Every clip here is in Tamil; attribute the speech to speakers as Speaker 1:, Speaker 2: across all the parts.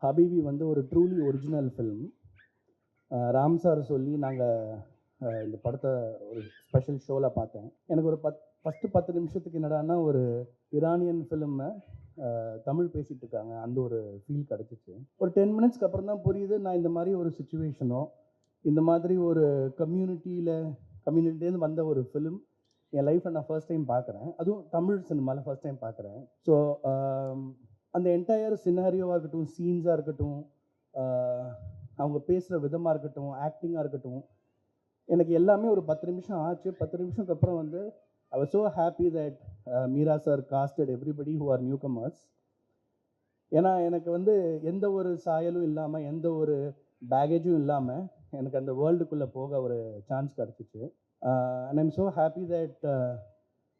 Speaker 1: ஹபீபி வந்து ஒரு truly original film. Ram sir சொல்லி நாங்கள் இந்த படத்தை ஒரு ஸ்பெஷல் ஷோவில் பார்த்தேன். எனக்கு ஒரு ஃபஸ்ட்டு 10 நிமிஷத்துக்கு என்னடான்னா ஒரு ஈரானியன் ஃபிலிமை தமிழ் பேசிகிட்டு இருக்காங்க, அந்த ஒரு ஃபீல் கிடச்சிச்சு. ஒரு 10 மினிட்ஸ்க்கு அப்புறம் தான் புரியுது, நான் இந்த மாதிரி ஒரு சுச்சுவேஷனோ இந்த மாதிரி ஒரு கம்யூனிட்டிலேருந்து வந்த ஒரு ஃபிலிம் என் லைஃப்பில் நான் ஃபர்ஸ்ட் டைம் பார்க்குறேன். அதுவும் தமிழ் சினிமாவில் ஃபர்ஸ்ட் டைம் பார்க்குறேன். ஸோ அந்த என்டையர் சினாரியோவாக இருக்கட்டும், சீன்ஸாக இருக்கட்டும், அவங்க பேசுகிற விதமாக இருக்கட்டும், ஆக்டிங்காக இருக்கட்டும், எனக்கு எல்லாமே ஒரு 10 நிமிஷம் ஆச்சு. 10 நிமிஷத்துக்கு அப்புறம் வந்து I was so happy that Meera sir costed everybody who are new commerce. ஏன்னா எனக்கு வந்து எந்த ஒரு சாயலும் இல்லாமல், எந்த ஒரு பேகேஜும் இல்லாமல் எனக்கு அந்த வேர்ல்டுக்குள்ளே போக ஒரு சான்ஸ் கிடச்சிச்சு. And I'm so happy that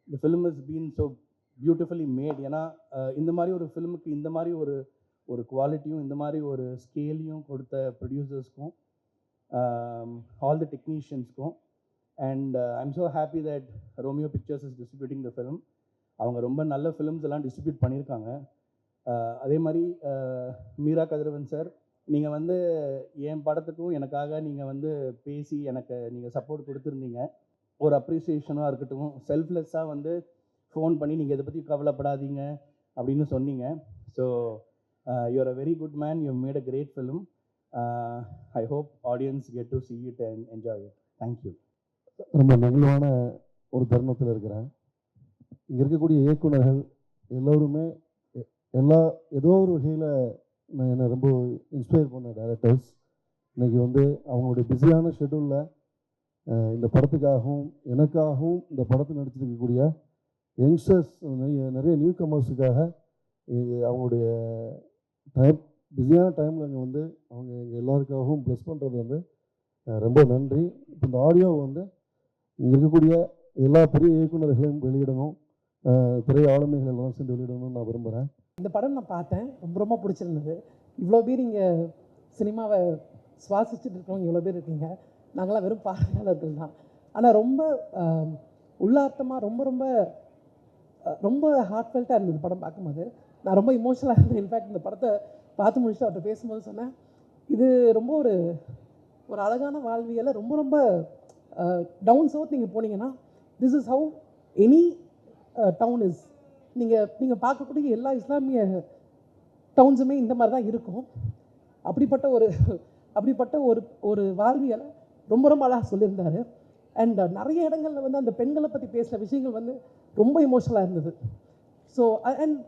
Speaker 1: the film is been so beautifully made. ஏன்னா இந்த மாதிரி ஒரு ஃபிலிமுக்கு இந்த மாதிரி ஒரு குவாலிட்டியும் இந்த மாதிரி ஒரு ஸ்கேலையும் கொடுத்த ப்ரொடியூசர்ஸ்க்கும், ஆல் தி டெக்னீஷியன்ஸ்க்கும், and I'm so happy that Romeo Pictures is distributing the film. அவங்க ரொம்ப நல்ல ஃபிலிம்ஸ் எல்லாம் டிஸ்ட்ரிபியூட் பண்ணியிருக்காங்க. அதே மாதிரி மீரா கதிரவன் சார், நீங்கள் வந்து என் படத்துக்கும் எனக்காக நீங்கள் வந்து பேசி எனக்கு நீங்கள் சப்போர்ட் கொடுத்துருந்தீங்க. ஒரு அப்ரிசியேஷனாக இருக்கட்டும், செல்ஃப்லெஸ்ஸாக வந்து ஃபோன் பண்ணி நீங்கள் இதை பற்றி கவலைப்படாதீங்க அப்படின்னு சொன்னீங்க. So you're a very good man, you made a great film. I hope audience get to see it and enjoy it. Thank you.
Speaker 2: ரொம்ப நெகிழ்வான ஒரு தருணத்தில் இருக்கிறேன். இங்கே இருக்கக்கூடிய இயக்குநர்கள் எல்லோருமே ஏதோ ஒரு வகையில் நான் என்னை ரொம்ப இன்ஸ்பயர் பண்ண டைரக்டர்ஸ். இன்றைக்கி வந்து அவங்களுடைய பிஸியான ஷெட்யூலில் இந்த படத்துக்காகவும் எனக்காகவும் இந்த படத்தில் நடிச்சிருக்கக்கூடிய யங்ஸ்டர்ஸ், நிறைய நியூ கமர்ஸுக்காக அவங்களுடைய பிஸியான டைமில் இங்கே வந்து அவங்க எங்கள் எல்லாருக்காகவும் ப்ளஸ் பண்ணுறது வந்து ரொம்ப நன்றி. இப்போ இந்த ஆடியோ வந்து இங்கே இருக்கக்கூடிய எல்லா பெரிய இயக்குநர்களையும் வெளியிடணும், திரை ஆளுமைகள் எல்லாம் சேர்ந்து வெளியிடணும்னு நான் விரும்புகிறேன்.
Speaker 3: இந்த படம் நான் பார்த்தேன், ரொம்ப பிடிச்சிருந்தது. இவ்வளோ பேர் இங்கே சினிமாவை சுவாசிச்சுட்டு இருக்கவங்க இவ்வளோ பேர் இருக்கீங்க. நாங்களாம் வெறும் பார்வையாளர்கள் தான். ஆனால் ரொம்ப உள்ளார்த்தமாக ரொம்ப ரொம்ப ரொம்ப ஹார்ட்ஃபெல்ட்டாக இருந்தது படம் பார்க்கும்போது. நான் ரொம்ப இமோஷனலாக இருந்தேன். இன்ஃபேக்ட் இந்த படத்தை பார்த்து முடிச்சுட்டு அவர்கிட்ட பேசும்போது சொன்னேன், இது ரொம்ப ஒரு அழகான வாழ்வியலை ரொம்ப ரொம்ப டவுன் சவுத் நீங்கள் போனீங்கன்னா this is how any town is. நீங்கள் பார்க்கக்கூடிய எல்லா இஸ்லாமிய டவுன்ஸுமே இந்த மாதிரி தான் இருக்கும். அப்படிப்பட்ட ஒரு வாழ்வியலை ரொம்ப ரொம்ப அழகாக சொல்லியிருந்தார். அண்ட் நிறைய இடங்களில் வந்து அந்த பெண்களை பற்றி பேசுகிற விஷயங்கள் வந்து ரொம்ப இமோஷனலாக இருந்தது. ஸோ அண்ட்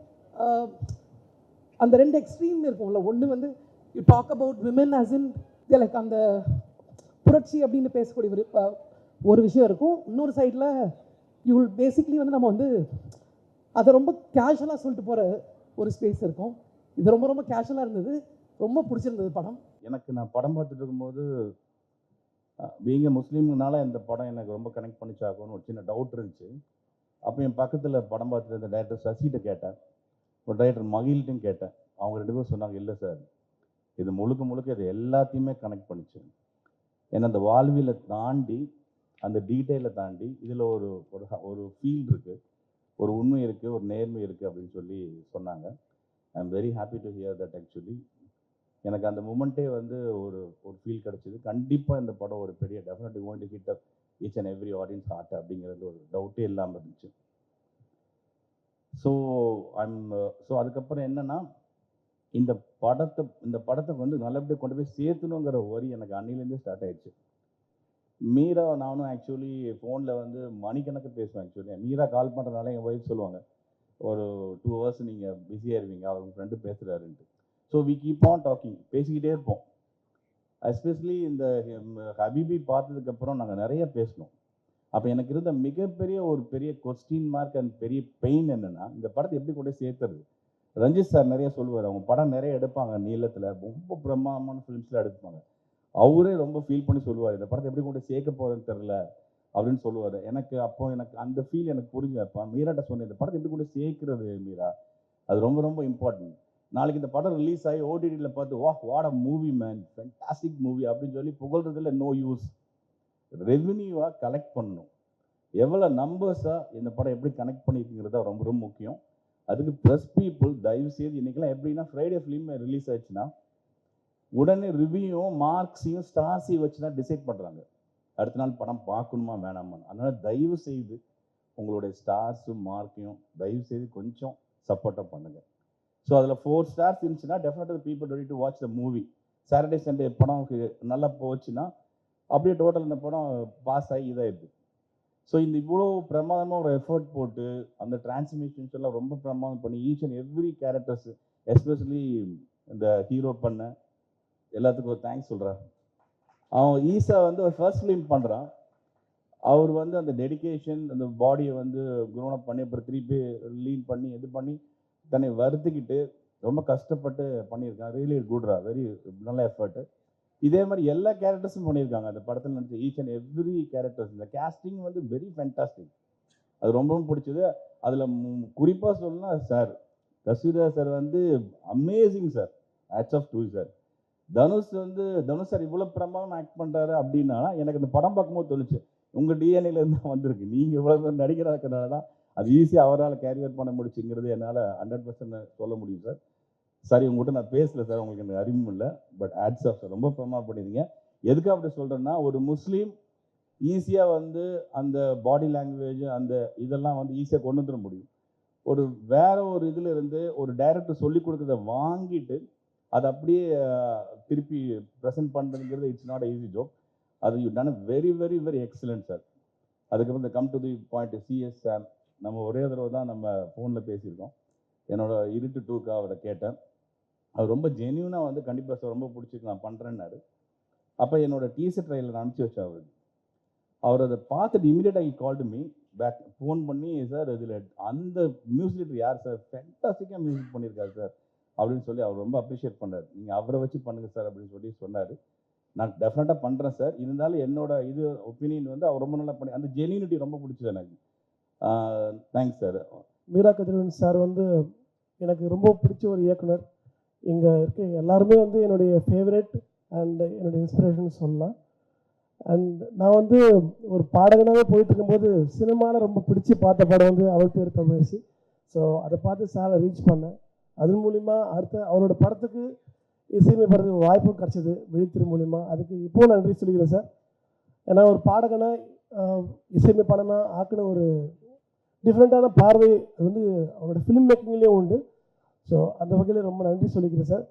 Speaker 3: அந்த 2 எக்ஸ்ட்ரீம் இருக்கும்ல. ஒன்று வந்து you talk about women as in like அந்த புரட்சி அப்படின்னு பேசக்கூடிய ஒரு விஷயம் இருக்கும். இன்னொரு சைடில் யூ வில் பேசிக்லி வந்து நம்ம வந்து அதை ரொம்ப கேஷுவலாக சொல்லிட்டு போகிற ஒரு ஸ்பேஸ் இருக்கும். இது ரொம்ப ரொம்ப கேஷுவலாக இருந்தது, ரொம்ப பிடிச்சிருந்தது படம்.
Speaker 4: எனக்கு நான் படம் பார்த்துட்டு இருக்கும்போது பீங்க முஸ்லீம்னால இந்த படம் எனக்கு ரொம்ப கனெக்ட் பண்ணிச்சாகும்னு ஒரு சின்ன டவுட் இருந்துச்சு. அப்போ என் பக்கத்தில் படம் பார்த்துட்டு இருந்த டைரக்டர் சசிகிட்ட கேட்டேன், ஒரு டைரக்டர் மகிழ்ட்டும் கேட்டேன். அவங்க 2 பேரும் சொன்னாங்க, இல்லை சார், இது முழுக்க இது எல்லாத்தையுமே கனெக்ட் பண்ணிச்சு. ஏன்னா அந்த வாழ்வியலை தாண்டி, அந்த டீட்டெயிலை தாண்டி இதில் ஒரு ஃபீல் இருக்குது, ஒரு உண்மை இருக்குது, ஒரு நேர்மை இருக்குது அப்படின்னு சொல்லி சொன்னாங்க. I am very happy to hear that. Actually எனக்கு அந்த மூமெண்ட்டே வந்து ஒரு ஃபீல் கிடச்சிது. கண்டிப்பாக இந்த படம் ஒரு பெரிய definitely going to hit up each and every audience heart அப்படிங்கிறது ஒரு டவுட்டே இல்லாமல் இருந்துச்சு. ஸோ அதுக்கப்புறம் என்னென்னா, இந்த படத்தை வந்து நல்லபடியாக கொண்டு போய் சேர்த்துணுங்கிற வரி எனக்கு அன்னிலேருந்தே ஸ்டார்ட் ஆயிடுச்சு. மீரா நானும் ஆக்சுவலி ஃபோனில் வந்து மணிக்கணக்கு பேசுவேன். ஆக்சுவலி மீரா கால் பண்ணுறதுனால எங்கள் ஒய்ஃப் சொல்லுவாங்க, ஒரு 2 ஹவர்ஸ் நீங்கள் பிஸியாக இருவீங்க, அவங்க ஃப்ரெண்டு பேசுகிறாருன்ட்டு. So we keep on talking, பேசிக்கிட்டே இருப்போம். எஸ்பெஷலி இந்த ஹபீபி பார்த்ததுக்கப்புறம் நாங்கள் நிறைய பேசணும். அப்போ எனக்கு இருந்த மிகப்பெரிய ஒரு பெரிய கொஸ்டின் மார்க் அண்ட் பெரிய பெயின் என்னென்னா, இந்த படத்தை எப்படி கொண்டு சேர்த்துறது. ரஞ்சித் சார் நிறைய சொல்லுவார், அவங்க படம் நிறைய எடுப்பாங்க, நீளத்தில் ரொம்ப பிரம்மாண்டமான ஃபிலிம்ஸில் எடுப்பாங்க. அவரே ரொம்ப ஃபீல் பண்ணி சொல்லுவார், இந்த படத்தை எப்படி கொண்டு சேர்க்க போகிறதுன்னு தெரில அப்படின்னு சொல்லுவார். எனக்கு அந்த ஃபீல் எனக்கு புரிஞ்சப்போ மீராட்ட சொன்னேன், இந்த படத்தை எப்படி கொண்டு சேர்க்கிறது மீரா, அது ரொம்ப ரொம்ப இம்பார்ட்டன்ட். நாளைக்கு இந்த படம் ரிலீஸ் ஆகி ஓடிடியில் பார்த்து what a movie man, fantastic movie அப்படின்னு சொல்லி புகழ்றதுல நோ யூஸ். ரெவென்யூவாக கலெக்ட் பண்ணணும். எவ்வளோ நம்பர்ஸாக இந்த படம் எப்படி கனெக்ட் பண்ணியிருக்குங்கிறத ரொம்ப ரொம்ப முக்கியம். அதுக்கு ப்ரெஸ் பீப்புள் தயவு செய்து இன்றைக்கெல்லாம் எப்படின்னா ஃப்ரைடே ஃபிலிம் ரிலீஸ் ஆயிடுச்சுன்னா உடனே ரிவ்யூவும் மார்க்ஸையும் ஸ்டார்ஸையும் வச்சு தான் டிசைட் பண்ணுறாங்க அடுத்த நாள் படம் பார்க்கணுமா வேணாமா. அதனால் தயவு செய்து உங்களுடைய ஸ்டார்ஸும் மார்க்கையும் தயவு செய்து கொஞ்சம் சப்போர்ட்டாக பண்ணுங்கள். ஸோ அதில் 4 stars இருந்துச்சுன்னா டெஃபினட்டாக people ready to watch the movie. Saturday Sunday படம் நல்லா போச்சுன்னா அப்படியே டோட்டல் இந்த படம் பாஸ் ஆகி இதாகிடுது. ஸோ இந்த இவ்வளோ பிரமாதமாக ஒரு எஃபர்ட் போட்டு அந்த டிரான்ஸ்மிஷன்ஸ் எல்லாம் ரொம்ப பிரமாதம் பண்ணி each and every characters especially இந்த ஹீரோ பண்ண எல்லாத்துக்கும் ஒரு தேங்க்ஸ் சொல்கிறேன். அவன் ஈஸா வந்து ஒரு ஃபர்ஸ்ட் ஃபிலிம் பண்ணுறான். அவர் வந்து அந்த டெடிகேஷன் அந்த பாடியை வந்து குரோனப் பண்ணி அப்புறம் திருப்பி லீன் பண்ணி இது பண்ணி தன்னை வருத்திக்கிட்டு ரொம்ப கஷ்டப்பட்டு பண்ணியிருக்கான். ரியலி குட்ரா, வெரி நல்ல எஃபர்ட்டு. இதே மாதிரி எல்லா கேரக்டர்ஸும் பண்ணியிருக்காங்க அந்த படத்தில் நடிச்ச ஈச் அண்ட் எவ்ரி கேரக்டர்ஸ். இந்த கேஸ்டிங் வந்து வெரி ஃபேண்டாஸ்டிக். அது ரொம்பவும் பிடிச்சது. அதில் குறிப்பாக சொல்லணும்னா சார் கஸ்தூரிராஜ் சார் வந்து amazing sir, hats off to sir. Dhanush sir இவ்வளோ பிரமாதம் ஆக்ட் பண்ணுறாரு அப்படின்னா எனக்கு இந்த படம் பார்க்கும்போது தோணுச்சு உங்கள் டிஎன்ஏலேருந்து தான் வந்திருக்கு. நீங்கள் இவ்வளோ பேர் நடிகராக இருக்கிறனால தான் அது ஈஸியாக அவரால் கேரியர் பண்ண முடிச்சுங்கிறது என்னால் 100% சொல்ல முடியும் சார். சரி உங்கள்கிட்ட நான் பேசல சார், உங்களுக்கு எனக்கு அறிவும் இல்லை, பட் ஹேட்ஸ் ஆஃப் சார், ரொம்ப பிரமாதம் பண்ணியிருந்தீங்க. எதுக்கு அப்படி சொல்கிறேன்னா ஒரு முஸ்லீம் ஈஸியாக வந்து அந்த பாடி லாங்குவேஜ் அந்த இதெல்லாம் வந்து ஈஸியாக கொண்டு வந்துட முடியும். ஒரு வேற ஒரு இதில் இருந்து ஒரு டைரக்டர் சொல்லி கொடுக்குறத வாங்கிட்டு அதை அப்படியே திருப்பி ப்ரெசென்ட் பண்ணுறதுங்கிறது இட்ஸ் நாட் ஈஸி ஜோப். அது you done very very very excellent sir. அதுக்கப்புறம் இந்த come to the point CS sir, நம்ம ஒரே தடவை தான் நம்ம ஃபோனில் பேசியிருக்கோம். என்னோட இருட்டு 2க்கு அவரை கேட்டேன். அவர் ரொம்ப ஜென்யூனாக வந்து கண்டிப்பாக சார் ரொம்ப பிடிச்சிருக்கு நான் பண்ணுறேன்னாரு. அப்போ என்னோட டீசர் ட்ரைலர் அனுப்பிச்சி வச்சேன் அவருக்கு. அவர் அதை பார்த்துட்டு இமீடியட்டாக கால்டு மீ பேக் ஃபோன் பண்ணி சார் இதில் அந்த மியூசிக் யார் சார் ஃபேண்டாஸ்டிக்காக மியூசிக் பண்ணியிருக்காரு சார் அப்படின்னு சொல்லி அவர் ரொம்ப அப்ரிஷியேட் பண்ணார். நீங்கள் அவரை வச்சு பண்ணுங்கள் சார் அப்படின்னு சொல்லி சொன்னார். நான் டெஃபினட்டாக பண்ணுறேன் சார். இருந்தாலும் என்னோட இது ஒப்பீனியன் வந்து அவர் ரொம்ப நல்லா பண்ணி அந்த ஜென்யூனிட்டி ரொம்ப பிடிச்சது எனக்கு. Thanks sir.
Speaker 5: Meera Kathiravan sir வந்து எனக்கு ரொம்ப பிடிச்ச ஒரு இயக்குனர். இங்கே இருக்க எல்லாருமே வந்து என்னுடைய ஃபேவரட் அண்ட் என்னுடைய இன்ஸ்பிரேஷன் சொல்லலாம். அண்ட் நான் வந்து ஒரு பாடகனாகவே போயிட்டு இருக்கும்போது சினிமாவில் ரொம்ப பிடிச்சி பார்த்த படம் வந்து அவள் பேர் தமிழரசி. ஸோ அதை பார்த்து சாரை ரீச் பண்ணேன். அதன் மூலிமா அடுத்த அவரோட படத்துக்கு இசையமைப்படுறதுக்கு வாய்ப்பும் கிடச்சிது விழித்திரு மூலிமா. அதுக்கு இப்போது நன்றி சொல்லிக்கிறேன் சார். ஏன்னா ஒரு பாடகனை இசையமைப்பாளனா ஆக்கின ஒரு டிஃப்ரெண்ட்டான பார்வை அது வந்து அவரோட ஃபிலிம் மேக்கிங்லேயும் உண்டு. ஸோ அந்த வகையில் ரொம்ப நன்றி சொல்லிக்கிறேன் சார்.